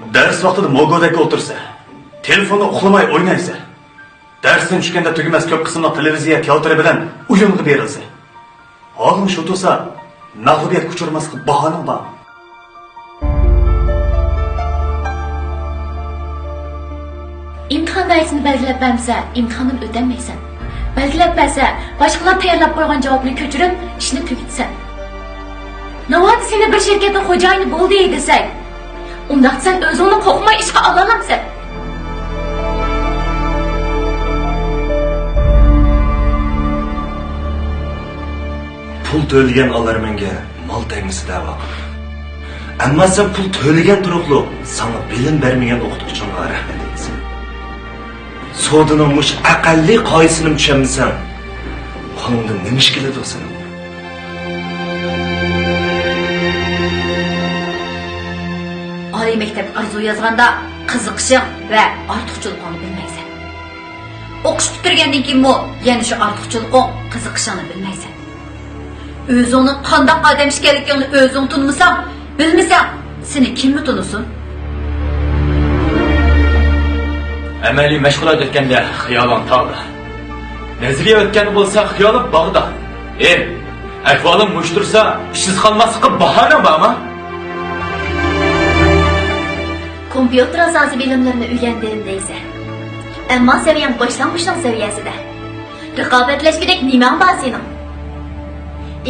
Ders vaqtida mogodek o'tirsa, telefonni uxlamay o'ynaysa, darsdan tushganda tugamas ko'p qismli televiziya teatri bilan o'yinga berilsa, holim shu tursa, mag'lubiyat kuchirmasga bahonim bor. İmtihan dayısını belgilab bermasa, imtihandan o'tolmaysan. Belgilab bersa, boshqalar tayyorlab qo'ygan javobni ko'chirib, ishni tugitsan. Navoat seni bir shirkatning xo'jayini bo'ldi desak, unda sen o'zingni qo'rqmay ishga olalamsan. Pul to'lagan alarmanga mol tegmisi da'vo. Ammo sen pul to'lagan turuqliq, sana bilim bermagan o'qituvchingga rahmat aytasan. So'dining mush aqalli qoidasini tushunmasan, qo'lingdan nima ish keladi sen? Oliy maktab arzu yozganda qiziqishing va ortiqchiligingni bilmaysan. O'qish bitirgandan keyin yana shu ortiqchiliging, qiziqishingni bilmaysan. O'zingni qanday odam ekanligingni o'zing tunmasang, bilmasang, seni kimni tunusun? Amaliy mashg'ulot o'tganda xiyolim tog'da. Nazariya o'tgani bo'lsa xiyolim bog'da. Ahvolim mushtursa, ishsiz qolmaslikqa bahona bormi? Kompüter asosi bilimlarini o'rgandim deysan. Ammo saviyang boshlang'ich saviyasida. Raqobatlashgudek nima bor sening?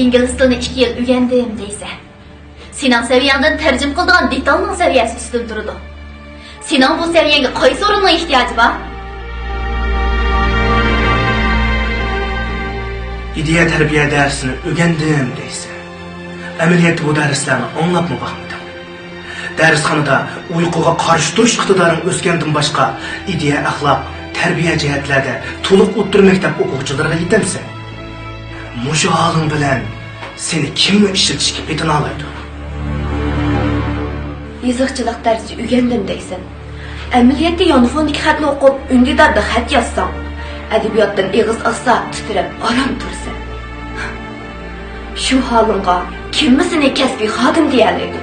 İngliz tilini 2 yil o'rgandim deysan. Sening saviyangdan tarjim qiladigan detalning saviyasi ustun turadi. Sening bu saviyanga qaysi o'rinning ehtiyoji bor? İdeya tarbiya darsini o'rgandim deysan. Amaliyotda bu darslarni anglabmi baxmidim. Darsxonada uyquga qarshi turish iqtidoring o'sgandan boshqa ideya, axloq, tarbiya jihatlarda to'liq o'ttir maktab o'quvchilariga yetamsan. Mushu holing bilan seni kimni ishlatishga petina oladi? Yozuvchilik darsi o'rgandim deysan. Amaliyotda yonfondagi xatni o'qib, undida xat yozsang, adabiyotdan eg'iz olsa, titrab orom tursa. Shu holingga kimmi seni kasbiy xodim deyalaydi?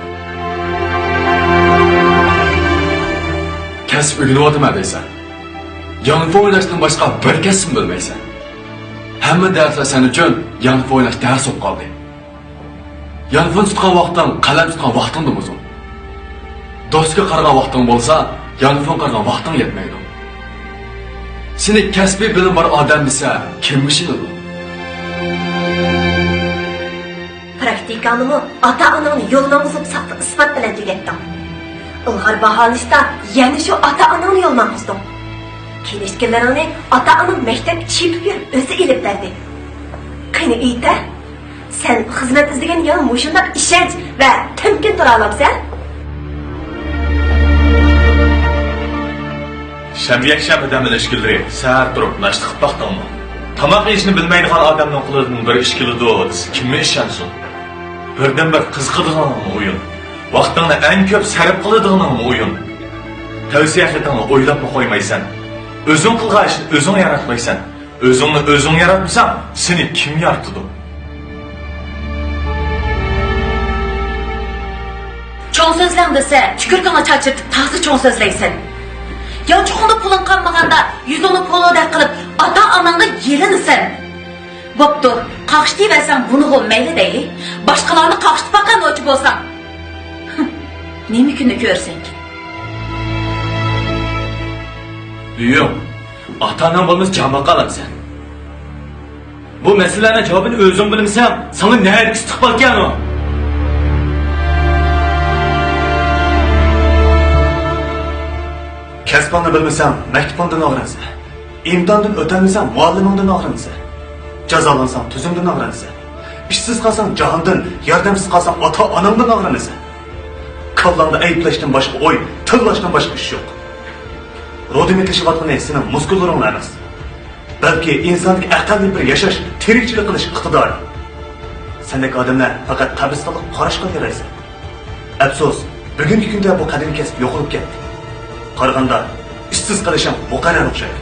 Kasb o'rganyapman deysan. Yonfon o'ylashdan boshqa bir kasb bilmaysan. Hamma darslar sen uchun yonfon o'ylash dars bo'lib qoldi. Yonfon tutgan vaqtdan qalam tutgan vaqtingni buzun. Do'stga qaragan vaqting bo'lsa, yonfon qaragan vaqting yetmaydi. Seni kasbiy bilim bor odam desa, kimmish edi bu? Praktikanimi ota-onani yo'ldan buzib isbot bilan tugatdim. Ilg'or baholashda yana shu ota-onani yo'ldan buzdim. Kelishkilarini ota-onam maktab chepib yurib o'zi ilib berdi. Qani ayta, sen xizmat izlagan yana mushundaq ishonch va tamkin tura olabsan? Shamyak odamning ishkillari sar turib nashta qilib baxtangmi? Tamoq yeyishni bilmaydigan odamning qo'lidan bir ish keladi, kimga ishonsin? Birdan bir qiziqadigan o'yin. Vaqtingni eng ko'p sarf qiladigan o'yin. Tavsiyalarni o'ylab qo'ymaysan. O'zing qilgan ishni o'zing yaratmaysan. O'zingni o'zing yaratmasang, seni kim yaratdi? Cho'ng so'zlang desa, chukurkanga chachirtib, tag'zi cho'ng so'zlaysan. Yanchig'ingda puling qolmaganda, yuzingni poloda qilib, ota-onangga yelinasan. Bo'pti, qaqishti versang buni ham mayli deyli. Boshqalarni qaqishib baqan o'chi bo'lsang. Nima kunni ko'rsang? Yo'q. Ota-onang bo'lmasa jama qolamsan. Bu masalaning javobini o'zing bilmasang, sana nima istiqbol kelgan o? Kasbingni bilmasang, maktabingdan og'ransa. İmtihondan o'tolmasang, muallimingdan og'ransa. Jazolansang, tuzumdan og'ransa. Ishsiz qolsang, jahondan, yordamsiz qolsang, ota-onangdan og'ransa. Kallangda ayblashdan boshqa o'y, tillashdan boshqa ish yo'q. Rodimetlashyapotgan sening muskullaring emas. Balki insonning aqlli bir yashash, tirikchilik qilish iqtidori. Sendek odamlar faqat qabristonga qarashga yaraysan. Afsus, bugungi kunda bu qadimiy kasb yo'qolib ketdi. Qaraganda ishsiz qilishim muqarrar o'xshaydi.